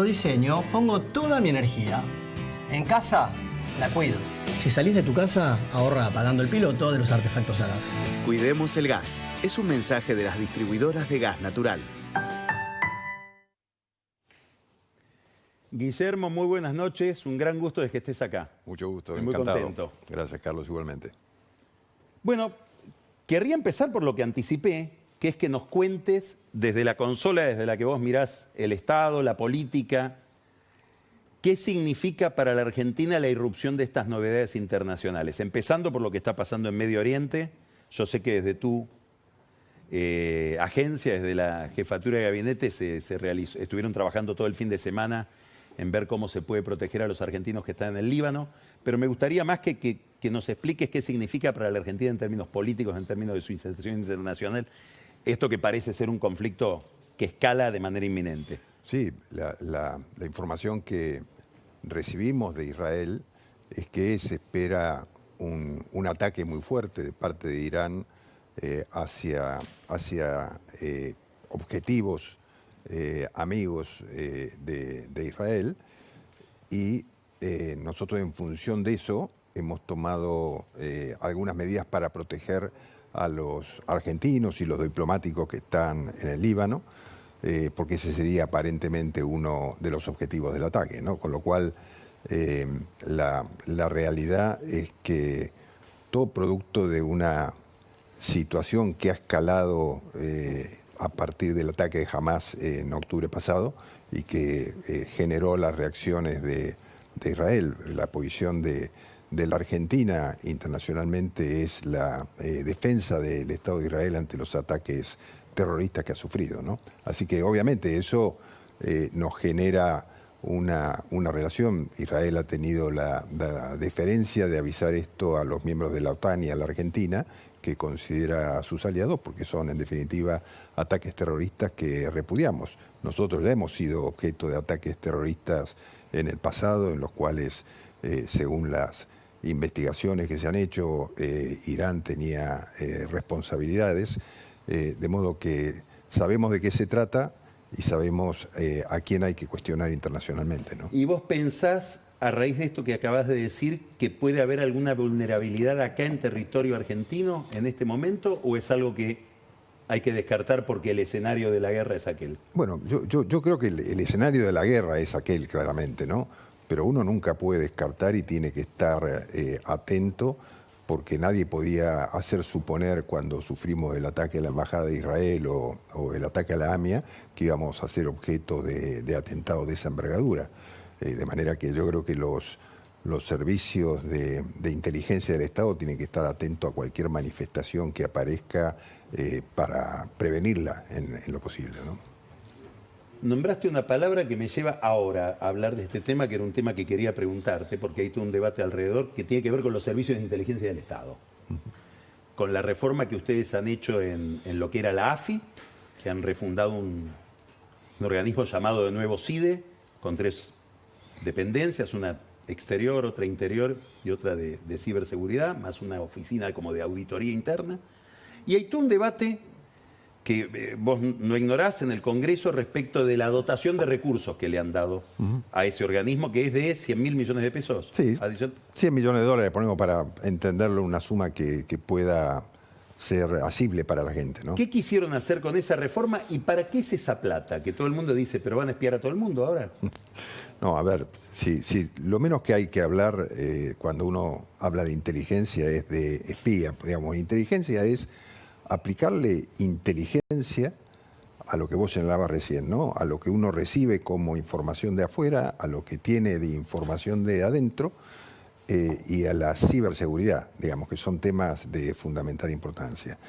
diseño pongo toda mi energía. En casa, la cuido. Si salís de tu casa, ahorra apagando el piloto de los artefactos a gas. Cuidemos el gas. Es un mensaje de las distribuidoras de gas natural. Guillermo, muy buenas noches. Un gran gusto de que estés acá. Mucho gusto, Estoy muy encantado. contento. Gracias, Carlos, igualmente. Bueno, querría empezar por lo que anticipé, que es que nos cuentes desde la consola, desde la que vos mirás el Estado, la política, qué significa para la Argentina la irrupción de estas novedades internacionales. Empezando por lo que está pasando en Medio Oriente. Yo sé que desde tu agencia, desde la jefatura de gabinete, estuvieron trabajando todo el fin de semana en ver cómo se puede proteger a los argentinos que están en el Líbano, pero me gustaría más que nos expliques qué significa para la Argentina en términos políticos, en términos de su inserción internacional, esto que parece ser un conflicto que escala de manera inminente. Sí, la información que recibimos de Israel es que se espera un ataque muy fuerte de parte de Irán hacia objetivos amigos de Israel, y nosotros en función de eso hemos tomado algunas medidas para proteger a los argentinos y los diplomáticos que están en el Líbano, porque ese sería aparentemente uno de los objetivos del ataque, ¿no? Con lo cual la realidad es que todo producto de una situación que ha escalado a partir del ataque de Hamás en octubre pasado y que generó las reacciones de Israel. La posición de la Argentina internacionalmente es la defensa del Estado de Israel ante los ataques terroristas que ha sufrido, ¿no? Así que obviamente eso nos genera una relación. Israel ha tenido la deferencia de avisar esto a los miembros de la OTAN y a la Argentina, que considera a sus aliados, porque son en definitiva ataques terroristas que repudiamos. Nosotros ya hemos sido objeto de ataques terroristas en el pasado, en los cuales, según las investigaciones que se han hecho, Irán tenía responsabilidades, de modo que sabemos de qué se trata y sabemos a quién hay que cuestionar internacionalmente, ¿no? ¿Y vos pensás, a raíz de esto que acabas de decir, que puede haber alguna vulnerabilidad acá en territorio argentino en este momento, o es algo que hay que descartar porque el escenario de la guerra es aquel? Bueno, yo creo que el escenario de la guerra es aquel, claramente, ¿no? Pero uno nunca puede descartar y tiene que estar atento, porque nadie podía hacer suponer cuando sufrimos el ataque a la Embajada de Israel o el ataque a la AMIA que íbamos a ser objeto de atentados de esa envergadura. De manera que yo creo que los servicios de inteligencia del Estado tienen que estar atentos a cualquier manifestación que aparezca para prevenirla en lo posible, ¿no? Nombraste una palabra que me lleva ahora a hablar de este tema, que era un tema que quería preguntarte, porque hay todo un debate alrededor que tiene que ver con los servicios de inteligencia del Estado. Con la reforma que ustedes han hecho en lo que era la AFI, que han refundado un organismo llamado de nuevo CIDE, con 3 dependencias, una exterior, otra interior y otra de ciberseguridad, más una oficina como de auditoría interna. Y hay todo un debate que vos no ignorás en el Congreso respecto de la dotación de recursos que le han dado a ese organismo, que es de 100.000 millones de pesos. Sí, 100 millones de dólares, ponemos para entenderlo, una suma que pueda ser asible para la gente, ¿no? ¿Qué quisieron hacer con esa reforma y para qué es esa plata? Que todo el mundo dice, pero van a espiar a todo el mundo ahora. No, a ver, si lo menos que hay que hablar cuando uno habla de inteligencia es de espía, digamos. Inteligencia es aplicarle inteligencia a lo que vos señalabas recién, ¿no? A lo que uno recibe como información de afuera, a lo que tiene de información de adentro, y a la ciberseguridad, digamos, que son temas de fundamental importancia.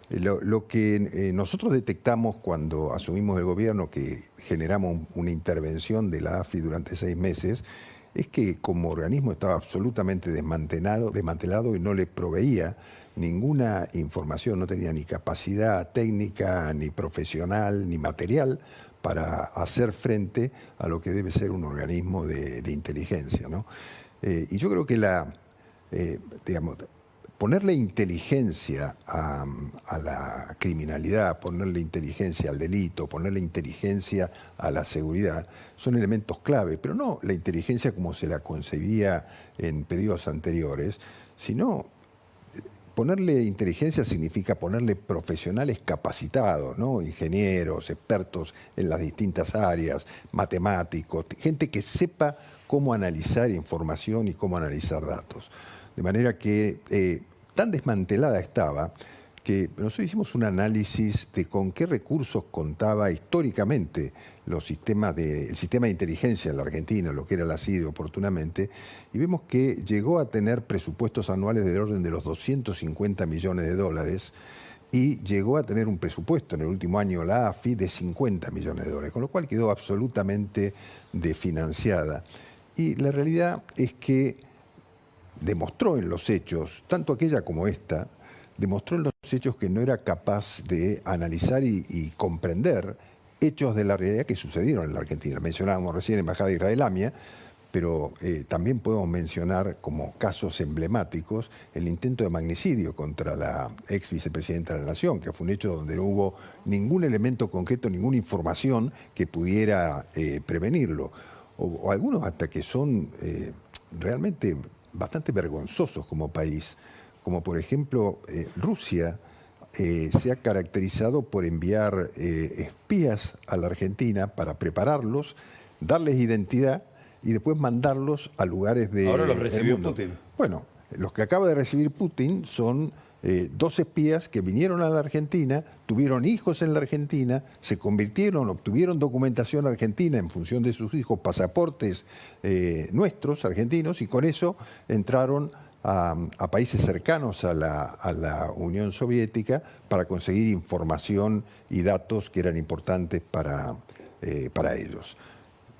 Lo que nosotros detectamos cuando asumimos el gobierno, que generamos una intervención de la AFI durante 6 meses, es que como organismo estaba absolutamente desmantelado y no le proveía ninguna información, no tenía ni capacidad técnica, ni profesional, ni material para hacer frente a lo que debe ser un organismo de inteligencia, ¿no? Y yo creo que digamos, ponerle inteligencia a la criminalidad, ponerle inteligencia al delito, ponerle inteligencia a la seguridad, son elementos clave, pero no la inteligencia como se la concebía en periodos anteriores, sino ponerle inteligencia significa ponerle profesionales capacitados, ¿no? Ingenieros, expertos en las distintas áreas, matemáticos, gente que sepa cómo analizar información y cómo analizar datos. De manera que tan desmantelada estaba que nosotros hicimos un análisis de con qué recursos contaba históricamente el sistema de inteligencia en la Argentina, lo que era la CIDE oportunamente, y vemos que llegó a tener presupuestos anuales del orden de los 250 millones de dólares y llegó a tener un presupuesto en el último año la AFI de 50 millones de dólares, con lo cual quedó absolutamente desfinanciada. Y la realidad es que demostró en los hechos, tanto aquella como esta, demostró en los hechos que no era capaz de analizar y comprender hechos de la realidad que sucedieron en la Argentina. Mencionábamos recién Embajada de Israel AMIA, pero también podemos mencionar como casos emblemáticos el intento de magnicidio contra la ex vicepresidenta de la Nación, que fue un hecho donde no hubo ningún elemento concreto, ninguna información que pudiera prevenirlo. O algunos hasta que son realmente bastante vergonzosos como país, como por ejemplo Rusia se ha caracterizado por enviar espías a la Argentina para prepararlos, darles identidad y después mandarlos a lugares de... Ahora los recibió Putin. Bueno, los que acaba de recibir Putin son 2 espías que vinieron a la Argentina, tuvieron hijos en la Argentina, se convirtieron, obtuvieron documentación argentina en función de sus hijos, pasaportes nuestros, argentinos, y con eso entraron a países cercanos a la Unión Soviética para conseguir información y datos que eran importantes para ellos.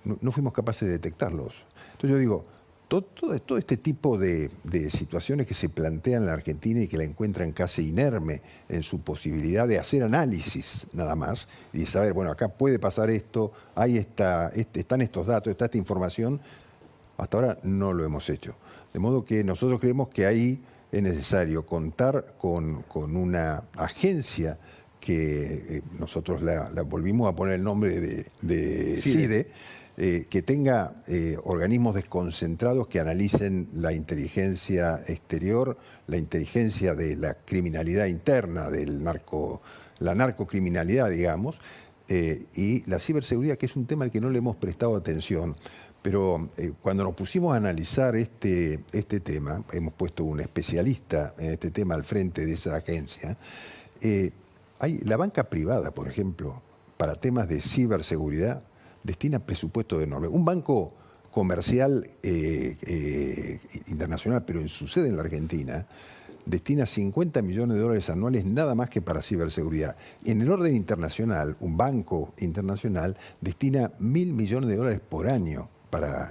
No fuimos capaces de detectarlos. Entonces yo digo, todo este tipo de situaciones que se plantean en la Argentina y que la encuentran casi inerme en su posibilidad de hacer análisis nada más y saber, bueno, acá puede pasar esto, ahí están estos datos, está esta información, hasta ahora no lo hemos hecho. De modo que nosotros creemos que ahí es necesario contar con una agencia que nosotros la volvimos a poner el nombre de CIDE, que tenga organismos desconcentrados que analicen la inteligencia exterior, la inteligencia de la criminalidad interna, la narcocriminalidad, digamos, y la ciberseguridad, que es un tema al que no le hemos prestado atención. Pero cuando nos pusimos a analizar este tema, hemos puesto un especialista en este tema al frente de esa agencia, hay la banca privada, por ejemplo, para temas de ciberseguridad, destina presupuestos enormes. Un banco comercial internacional, pero en su sede en la Argentina, destina 50 millones de dólares anuales nada más que para ciberseguridad. Y en el orden internacional, un banco internacional destina 1.000 millones de dólares por año para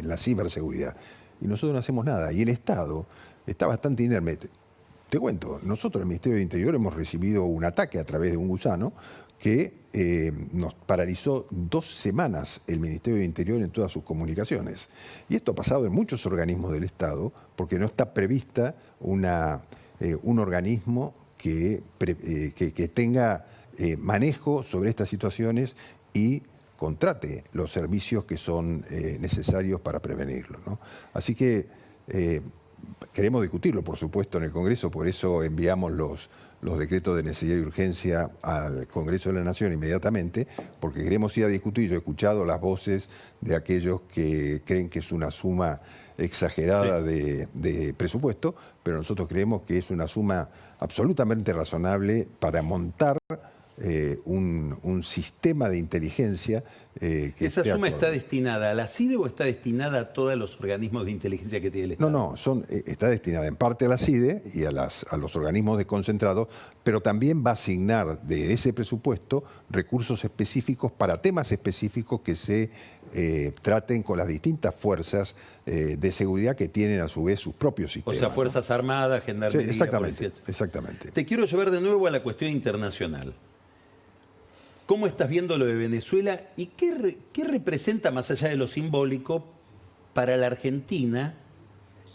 la ciberseguridad. Y nosotros no hacemos nada. Y el Estado está bastante inerme. Te cuento, nosotros en el Ministerio de Interior hemos recibido un ataque a través de un gusano que nos paralizó 2 semanas el Ministerio de Interior en todas sus comunicaciones. Y esto ha pasado en muchos organismos del Estado porque no está prevista un organismo que tenga manejo sobre estas situaciones y contrate los servicios que son necesarios para prevenirlo, ¿no? Así que queremos discutirlo, por supuesto, en el Congreso, por eso enviamos los decretos de necesidad y urgencia al Congreso de la Nación inmediatamente, porque queremos ir a discutir. Yo he escuchado las voces de aquellos que creen que es una suma exagerada de presupuesto, pero nosotros creemos que es una suma absolutamente razonable para montar un sistema de inteligencia que ¿Esa suma está destinada a la CIDE o está destinada a todos los organismos de inteligencia que tiene el Estado? No, está destinada en parte a la CIDE y a los organismos desconcentrados, pero también va a asignar de ese presupuesto recursos específicos para temas específicos que se traten con las distintas fuerzas de seguridad que tienen a su vez sus propios sistemas. O sea, Fuerzas Armadas, Gendarmería, sí, Policía. Exactamente. Te quiero llevar de nuevo a la cuestión internacional. ¿Cómo estás viendo lo de Venezuela y qué representa, más allá de lo simbólico, para la Argentina,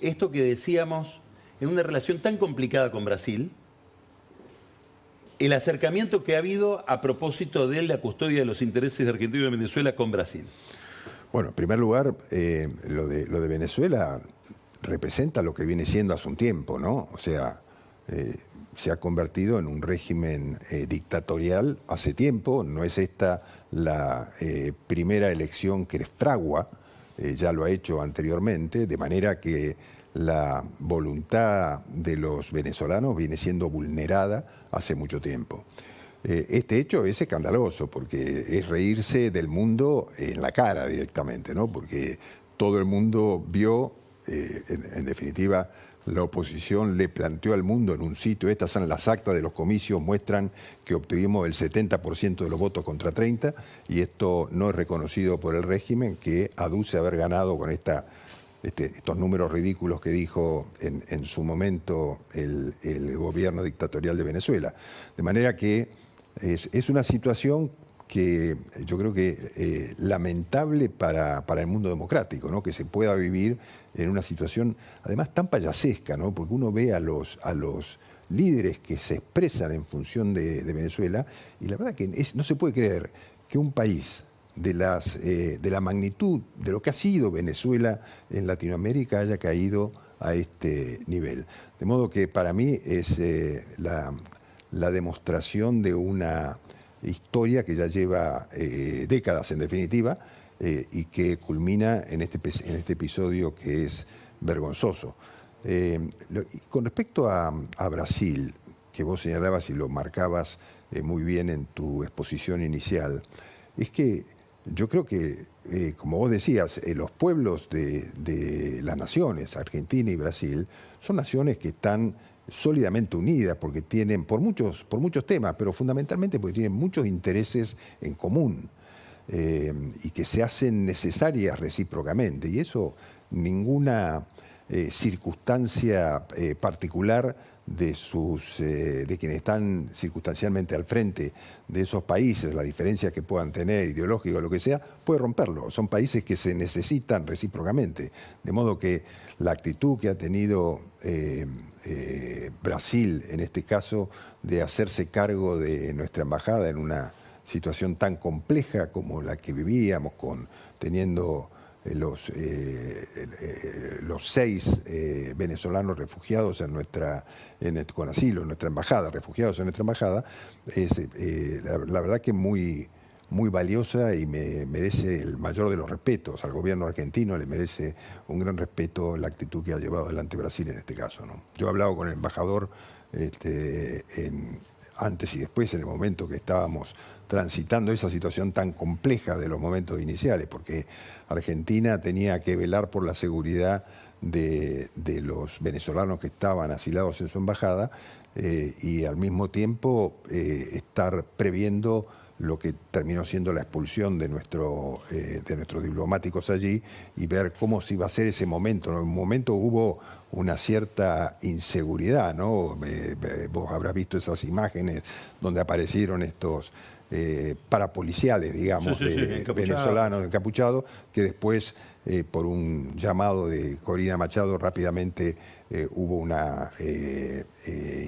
esto que decíamos, en una relación tan complicada con Brasil, el acercamiento que ha habido a propósito de la custodia de los intereses de Argentina y de Venezuela con Brasil? Bueno, en primer lugar, lo de Venezuela representa lo que viene siendo hace un tiempo, ¿no? O sea, se ha convertido en un régimen dictatorial hace tiempo. No es esta la primera elección que fragua, ya lo ha hecho anteriormente, de manera que la voluntad de los venezolanos viene siendo vulnerada hace mucho tiempo. Este hecho es escandaloso porque es reírse del mundo en la cara directamente, ¿no? Porque todo el mundo vio, en definitiva, la oposición le planteó al mundo en un sitio, estas son las actas de los comicios, muestran que obtuvimos el 70% de los votos contra 30, y esto no es reconocido por el régimen, que aduce haber ganado con estos números ridículos que dijo en su momento el gobierno dictatorial de Venezuela. De manera que es una situación que yo creo que lamentable para el mundo democrático, ¿no? Que se pueda vivir en una situación además tan payasesca, ¿no? Porque uno ve a los líderes que se expresan en función de Venezuela, y la verdad que no se puede creer que un país de la magnitud de lo que ha sido Venezuela en Latinoamérica haya caído a este nivel. De modo que para mí es la demostración de una historia que ya lleva décadas en definitiva, y que culmina en este episodio que es vergonzoso. Con respecto a Brasil, que vos señalabas y lo marcabas muy bien en tu exposición inicial, es que yo creo que, como vos decías, los pueblos de las naciones, Argentina y Brasil, son naciones que están sólidamente unidas porque tienen, por muchos temas, pero fundamentalmente porque tienen muchos intereses en común, y que se hacen necesarias recíprocamente. Y eso, ninguna circunstancia particular de quienes están circunstancialmente al frente de esos países, la diferencia que puedan tener, ideológica o lo que sea, puede romperlo. Son países que se necesitan recíprocamente. De modo que la actitud que ha tenido Brasil, en este caso, de hacerse cargo de nuestra embajada en una situación tan compleja como la que vivíamos, teniendo los 6 venezolanos refugiados con asilo en nuestra embajada, refugiados en nuestra embajada, es la verdad que muy, muy valiosa, y me merece el mayor de los respetos. Al gobierno argentino le merece un gran respeto la actitud que ha llevado adelante Brasil en este caso, ¿no? Yo he hablado con el embajador antes y después, en el momento que estábamos transitando esa situación tan compleja de los momentos iniciales, porque Argentina tenía que velar por la seguridad de los venezolanos que estaban asilados en su embajada, y al mismo tiempo estar previendo lo que terminó siendo la expulsión de nuestros diplomáticos allí, y ver cómo se iba a hacer ese momento, ¿no? En un momento hubo una cierta inseguridad, ¿no? Vos habrás visto esas imágenes donde aparecieron estos parapoliciales, digamos, venezolanos encapuchados, que después, por un llamado de Corina Machado, rápidamente hubo una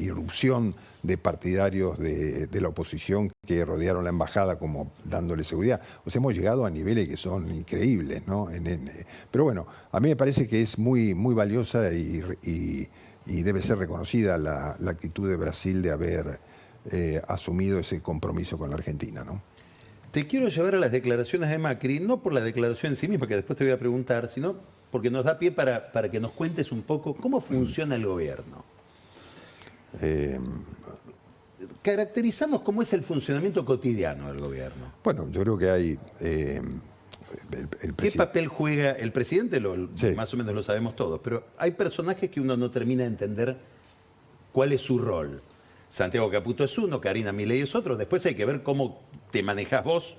irrupción de partidarios de la oposición que rodearon la embajada como dándole seguridad. O sea, hemos llegado a niveles que son increíbles, ¿no? Pero bueno, a mí me parece que es muy, muy valiosa y debe ser reconocida la actitud de Brasil de haber asumido ese compromiso con la Argentina, ¿no? Te quiero llevar a las declaraciones de Macri, no por la declaración en sí misma, que después te voy a preguntar, sino porque nos da pie para que nos cuentes un poco cómo funciona el gobierno. Caracterizamos cómo es el funcionamiento cotidiano del gobierno. Bueno, yo creo que hay... ¿Qué papel juega el presidente? Sí. Más o menos lo sabemos todos, pero hay personajes que uno no termina de entender cuál es su rol. Santiago Caputo es uno, Karina Milei es otro. Después hay que ver cómo te manejás vos,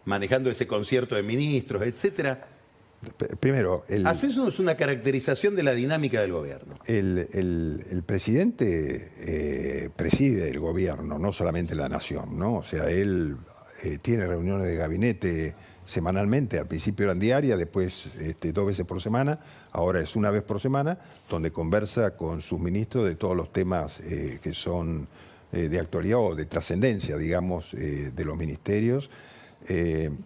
manejando ese concierto de ministros, etcétera. Primero, hacenos una caracterización de la dinámica del gobierno. El presidente preside el gobierno, no solamente la nación, ¿no? O sea, él tiene reuniones de gabinete semanalmente. Al principio eran diarias, después 2 veces por semana, ahora es 1 vez por semana, donde conversa con sus ministros de todos los temas que son de actualidad o de trascendencia, digamos, de los ministerios.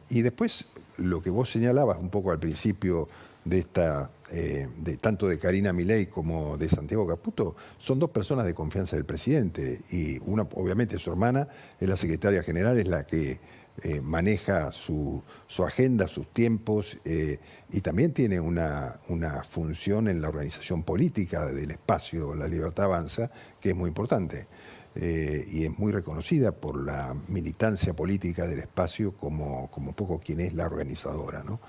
Y después, lo que vos señalabas un poco al principio de tanto de Karina Milei como de Santiago Caputo, son 2 personas de confianza del presidente, y una, obviamente, su hermana es la secretaria general, es la que maneja su agenda, sus tiempos, y también tiene una función en la organización política del espacio La Libertad Avanza, que es muy importante. Y es muy reconocida por la militancia política del espacio como poco quien es la organizadora, ¿no?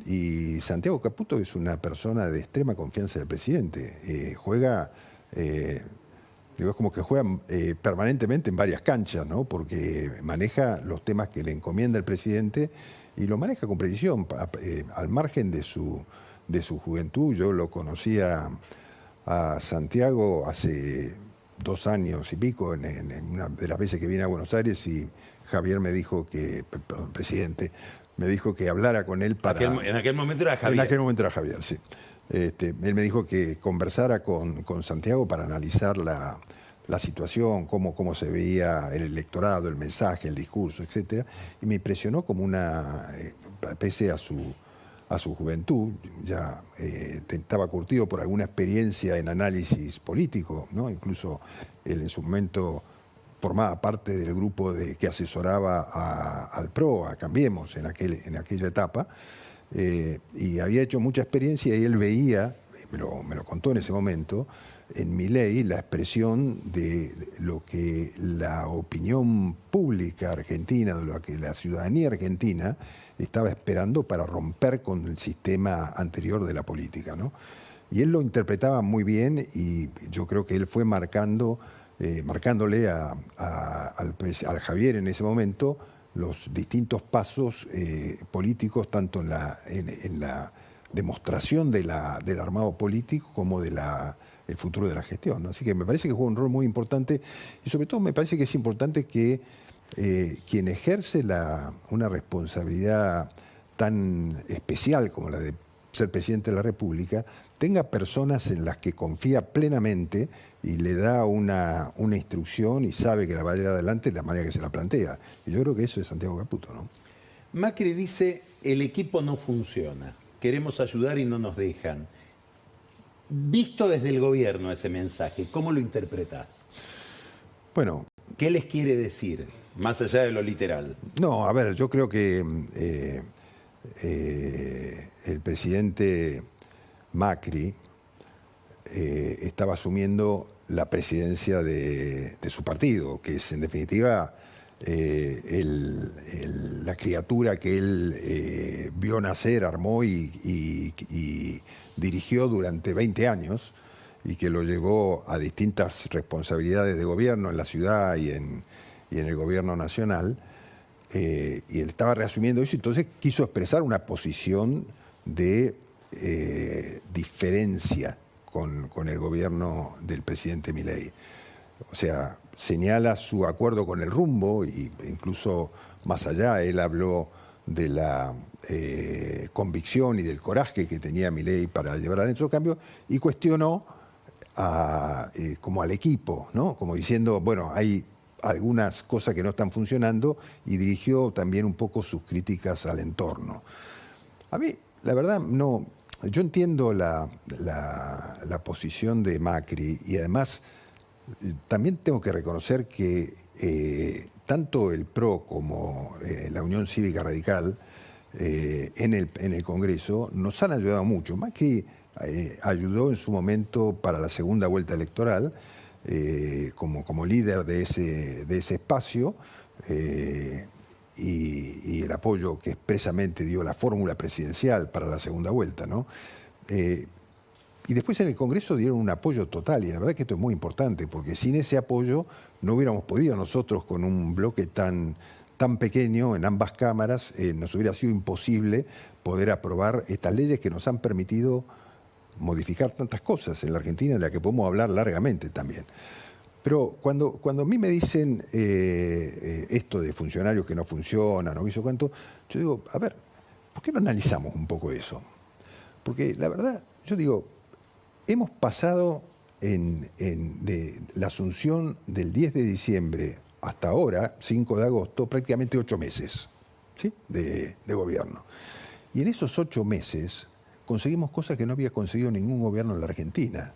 Y Santiago Caputo es una persona de extrema confianza del presidente. Juega, digo, es como que juega permanentemente en varias canchas, ¿no? Porque maneja los temas que le encomienda el presidente y lo maneja con precisión, al margen de su juventud. Yo lo conocía a Santiago hace 2 años y pico, en una de las veces que vine a Buenos Aires, y Javier me dijo perdón, presidente, me dijo que hablara con él para... En aquel momento era Javier. En aquel momento era Javier, sí. Él me dijo que conversara con Santiago para analizar la situación, cómo se veía el electorado, el mensaje, el discurso, etc. Y me impresionó como pese a su juventud, ya estaba curtido por alguna experiencia en análisis político, ¿no? Incluso él en su momento formaba parte del grupo que asesoraba al PRO, a Cambiemos, en aquella etapa, y había hecho mucha experiencia, y él veía, me lo contó en ese momento, en Milei la expresión de lo que la opinión pública argentina, de lo que la ciudadanía argentina estaba esperando para romper con el sistema anterior de la política, ¿no? Y él lo interpretaba muy bien, y yo creo que él fue marcándole al Javier en ese momento los distintos pasos políticos, tanto en la demostración del armado político como el futuro de la gestión, ¿no? Así que me parece que juega un rol muy importante, y sobre todo me parece que es importante que quien ejerce una responsabilidad tan especial como la de ser presidente de la República tenga personas en las que confía plenamente y le da una instrucción y sabe que la va a llevar adelante de la manera que se la plantea. Y yo creo que eso es Santiago Caputo, ¿no? Macri dice, el equipo no funciona, queremos ayudar y no nos dejan. Visto desde el gobierno ese mensaje, ¿cómo lo interpretás? Bueno, ¿qué les quiere decir, más allá de lo literal? No, a ver, yo creo que el presidente Macri estaba asumiendo la presidencia de su partido, que es en definitiva la criatura que él vio nacer, armó y dirigió durante 20 años, y que lo llevó a distintas responsabilidades de gobierno en la ciudad y en el gobierno nacional, y él estaba reasumiendo eso, entonces quiso expresar una posición de diferencia con el gobierno del presidente Milei. O sea, señala su acuerdo con el rumbo, e incluso más allá, él habló de la convicción y del coraje que tenía Milei para llevar adelante esos cambios, y cuestionó como al equipo, ¿no? Como diciendo, bueno, hay algunas cosas que no están funcionando, y dirigió también un poco sus críticas al entorno. A mí, la verdad, no. Yo entiendo la posición de Macri, y además también tengo que reconocer que tanto el PRO como la Unión Cívica Radical en el Congreso nos han ayudado mucho. Macri ayudó en su momento para la segunda vuelta electoral como líder de ese espacio, y el apoyo que expresamente dio la fórmula presidencial para la segunda vuelta, ¿no? Y después en el Congreso dieron un apoyo total, y la verdad que esto es muy importante, porque sin ese apoyo no hubiéramos podido nosotros, con un bloque tan pequeño en ambas cámaras, nos hubiera sido imposible poder aprobar estas leyes que nos han permitido modificar tantas cosas en la Argentina, de las que podemos hablar largamente también. Pero cuando a mí me dicen esto de funcionarios que no funcionan, o hizo cuánto, yo digo, a ver, ¿por qué no analizamos un poco eso? Porque la verdad, yo digo, hemos pasado de la asunción del 10 de diciembre hasta ahora, 5 de agosto, prácticamente 8 meses, ¿sí?, de gobierno. Y en esos 8 meses conseguimos cosas que no había conseguido ningún gobierno en la Argentina.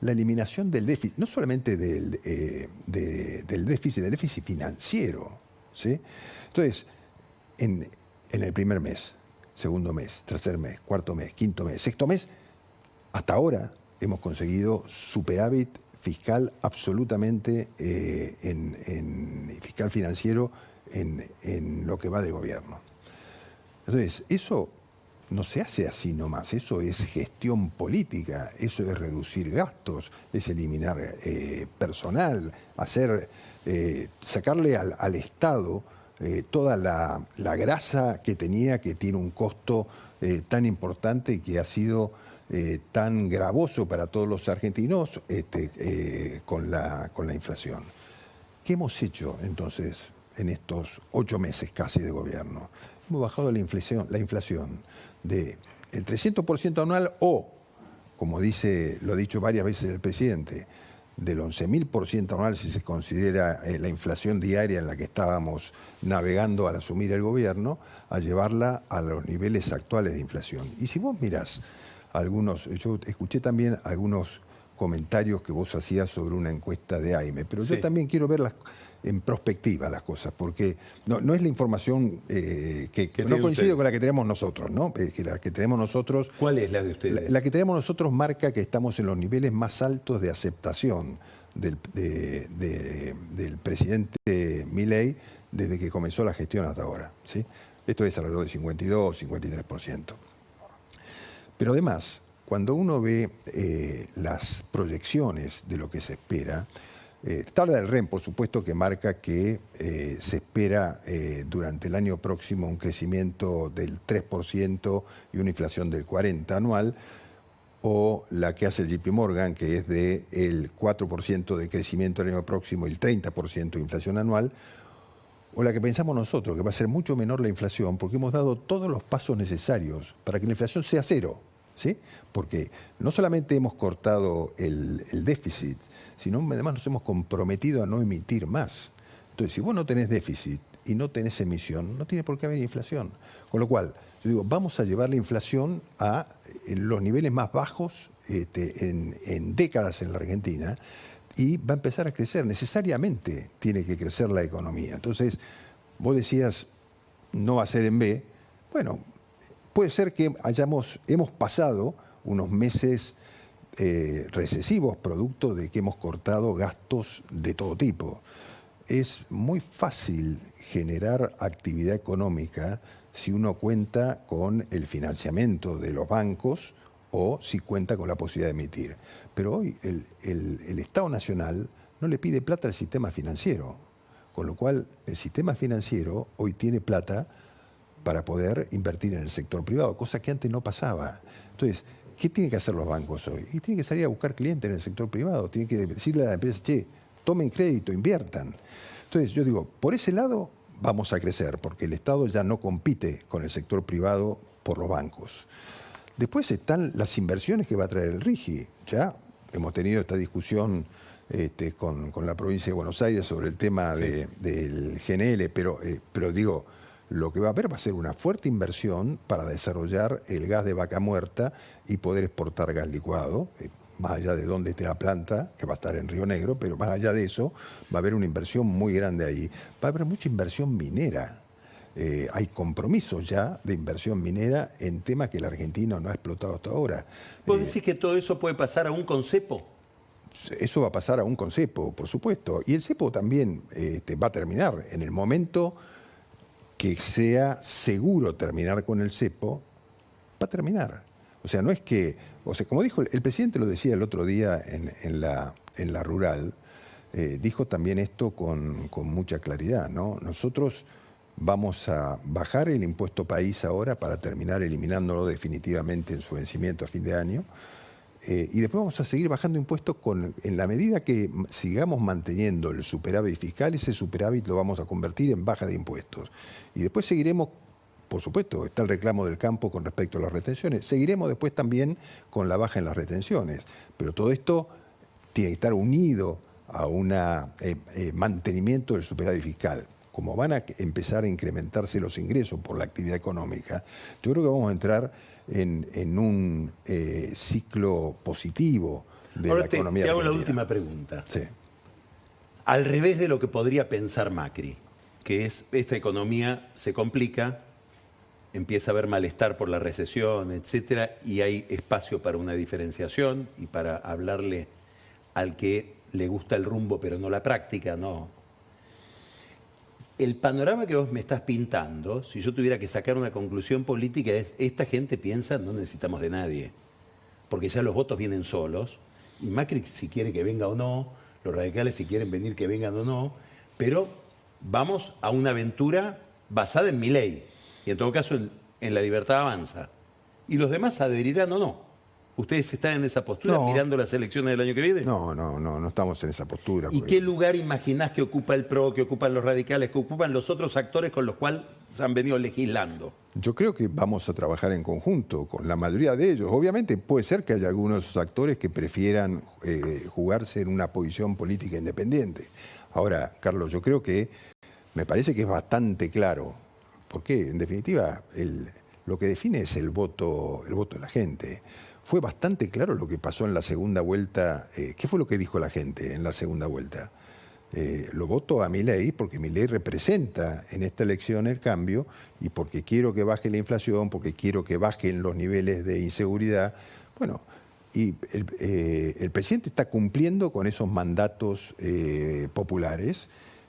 La eliminación del déficit, no solamente del déficit financiero, ¿sí? Entonces, en el primer mes, segundo mes, tercer mes, cuarto mes, quinto mes, sexto mes, hasta ahora hemos conseguido superávit fiscal absolutamente fiscal financiero en lo que va de gobierno. Entonces, eso no se hace así nomás, eso es gestión política, eso es reducir gastos, es eliminar personal, sacarle al Estado toda la grasa que tenía, que tiene un costo tan importante y que ha sido tan gravoso para todos los argentinos con la inflación. ¿Qué hemos hecho entonces en estos 8 meses casi de gobierno? Hemos bajado la inflación del 300% anual o, como lo ha dicho varias veces el presidente, del 11.000% anual si se considera la inflación diaria en la que estábamos navegando al asumir el gobierno, a llevarla a los niveles actuales de inflación. Y si vos mirás yo escuché también algunos comentarios que vos hacías sobre una encuesta de AIME, pero sí, yo también quiero verlas en perspectiva las cosas, porque no es la información que no coincide con la que tenemos nosotros, ¿no? Que la que tenemos nosotros... ¿Cuál es la de ustedes? La que tenemos nosotros marca que estamos en los niveles más altos de aceptación del presidente Milei desde que comenzó la gestión hasta ahora, ¿sí? Esto es alrededor del 52, 53%. Pero además, cuando uno ve las proyecciones de lo que se espera, tabla del REN, por supuesto, que marca que se espera durante el año próximo un crecimiento del 3% y una inflación del 40% anual, o la que hace el JP Morgan, que es del 4% de crecimiento el año próximo y el 30% de inflación anual, o la que pensamos nosotros, que va a ser mucho menor la inflación, porque hemos dado todos los pasos necesarios para que la inflación sea cero. ¿Sí? Porque no solamente hemos cortado el déficit, sino además nos hemos comprometido a no emitir más. Entonces, si vos no tenés déficit y no tenés emisión, no tiene por qué haber inflación. Con lo cual, yo digo, vamos a llevar la inflación a los niveles más bajos en décadas en la Argentina y va a empezar a crecer. Necesariamente tiene que crecer la economía. Entonces, vos decías, no va a ser en B. Bueno, puede ser que hemos pasado unos meses recesivos, producto de que hemos cortado gastos de todo tipo. Es muy fácil generar actividad económica si uno cuenta con el financiamiento de los bancos o si cuenta con la posibilidad de emitir. Pero hoy el Estado Nacional no le pide plata al sistema financiero, con lo cual el sistema financiero hoy tiene plata para poder invertir en el sector privado, cosa que antes no pasaba. Entonces, ¿qué tienen que hacer los bancos hoy? Y tienen que salir a buscar clientes en el sector privado, tienen que decirle a la empresa, che, tomen crédito, inviertan. Entonces, yo digo, por ese lado vamos a crecer, porque el Estado ya no compite con el sector privado por los bancos. Después están las inversiones que va a traer el RIGI. Ya hemos tenido esta discusión con la provincia de Buenos Aires sobre el tema del GNL, pero digo, lo que va a haber va a ser una fuerte inversión para desarrollar el gas de vaca muerta y poder exportar gas licuado, más allá de dónde esté la planta, que va a estar en Río Negro, pero más allá de eso va a haber una inversión muy grande ahí. Va a haber mucha inversión minera. Hay compromisos ya de inversión minera en temas que la Argentina no ha explotado hasta ahora. ¿Vos decís que todo eso puede pasar a un concepo? Eso va a pasar a un concepo, por supuesto. Y el cepo también va a terminar en el momento que sea seguro terminar con el cepo, va a terminar. O sea, no es que, como dijo el presidente, lo decía el otro día en la rural, dijo también esto con mucha claridad, ¿no? Nosotros vamos a bajar el impuesto país ahora para terminar eliminándolo definitivamente en su vencimiento a fin de año, Y después vamos a seguir bajando impuestos en la medida que sigamos manteniendo el superávit fiscal, ese superávit lo vamos a convertir en baja de impuestos. Y después seguiremos, por supuesto, está el reclamo del campo con respecto a las retenciones, seguiremos después también con la baja en las retenciones. Pero todo esto tiene que estar unido a un mantenimiento del superávit fiscal. Como van a empezar a incrementarse los ingresos por la actividad económica, yo creo que vamos a entrar en un ciclo positivo de la economía. Te hago la última pregunta. Sí. Al revés de lo que podría pensar Macri, que es esta economía se complica, empieza a haber malestar por la recesión, etcétera, y hay espacio para una diferenciación y para hablarle al que le gusta el rumbo pero no la práctica, no. El panorama que vos me estás pintando, si yo tuviera que sacar una conclusión política, es esta gente piensa no necesitamos de nadie, porque ya los votos vienen solos, y Macri si quiere que venga o no, los radicales si quieren venir que vengan o no, pero vamos a una aventura basada en Milei, y en todo caso en la libertad avanza, y los demás adherirán o no. ¿Ustedes están en esa postura mirando las elecciones del año que viene? No estamos en esa postura. ¿Y qué lugar imaginás que ocupa el PRO, que ocupan los radicales, que ocupan los otros actores con los cuales se han venido legislando? Yo creo que vamos a trabajar en conjunto con la mayoría de ellos. Obviamente puede ser que haya algunos de esos actores que prefieran jugarse en una posición política independiente. Ahora, Carlos, yo creo que me parece que es bastante claro, porque en definitiva lo que define es el voto de la gente. Fue bastante claro lo que pasó en la segunda vuelta. ¿Qué fue lo que dijo la gente en la segunda vuelta? Lo voto a Milei porque Milei representa en esta elección el cambio y porque quiero que baje la inflación, porque quiero que bajen los niveles de inseguridad. Bueno, y el presidente está cumpliendo con esos mandatos populares.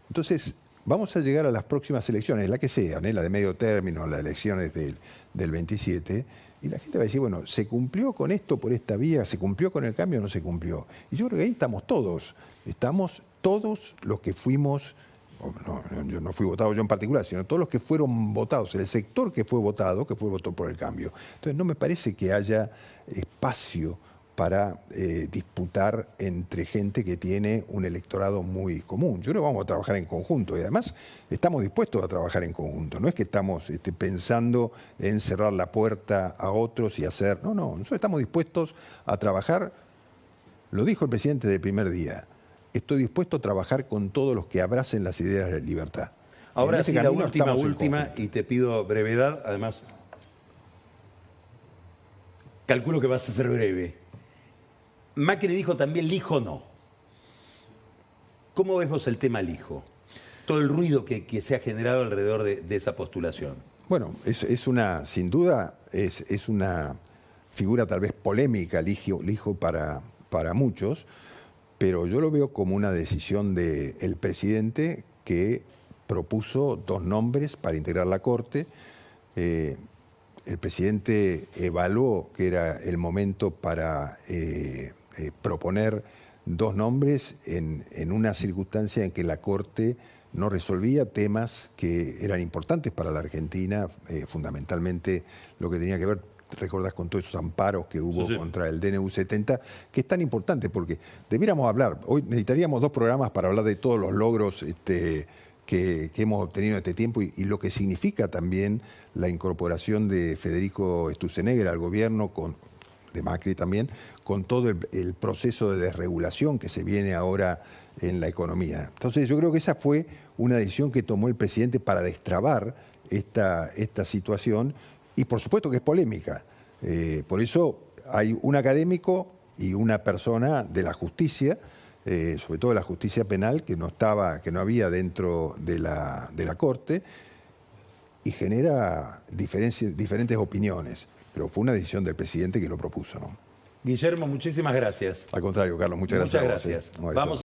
Entonces, vamos a llegar a las próximas elecciones, la que sean, la de medio término, las elecciones del 27, y la gente va a decir, bueno, ¿se cumplió con esto por esta vía? ¿Se cumplió con el cambio o no se cumplió? Y yo creo que ahí estamos todos los que fuimos, yo no fui votado yo en particular, sino todos los que fueron votados, el sector que votó por el cambio. Entonces no me parece que haya espacio para disputar entre gente que tiene un electorado muy común. Yo creo que vamos a trabajar en conjunto y además estamos dispuestos a trabajar en conjunto. No es que estamos pensando en cerrar la puerta a otros y hacer... No, nosotros estamos dispuestos a trabajar, lo dijo el presidente del primer día, estoy dispuesto a trabajar con todos los que abracen las ideas de libertad. Ahora sí, la última, y te pido brevedad, además, calculo que vas a ser breve. Macri dijo también lijo no. ¿Cómo ves vos el tema lijo? Todo el ruido que se ha generado alrededor de esa postulación. Bueno, sin duda, es una figura tal vez polémica, lijo para muchos, pero yo lo veo como una decisión del presidente que propuso 2 nombres para integrar la Corte. El presidente evaluó que era el momento para proponer 2 nombres en una circunstancia en que la Corte no resolvía temas que eran importantes para la Argentina, fundamentalmente lo que tenía que ver, recordás, con todos esos amparos que hubo contra el DNU 70, que es tan importante porque debiéramos hablar, hoy necesitaríamos 2 programas para hablar de todos los logros que hemos obtenido en este tiempo y lo que significa también la incorporación de Federico Sturzenegger al gobierno, de Macri también, con todo el proceso de desregulación que se viene ahora en la economía. Entonces yo creo que esa fue una decisión que tomó el presidente para destrabar esta situación y por supuesto que es polémica. Por eso hay un académico y una persona de la justicia, sobre todo de la justicia penal, que no había dentro de la Corte y genera diferentes opiniones. Pero fue una decisión del presidente que lo propuso, ¿no? Guillermo, muchísimas gracias. Al contrario, Carlos, muchas gracias. Muchas gracias. Vamos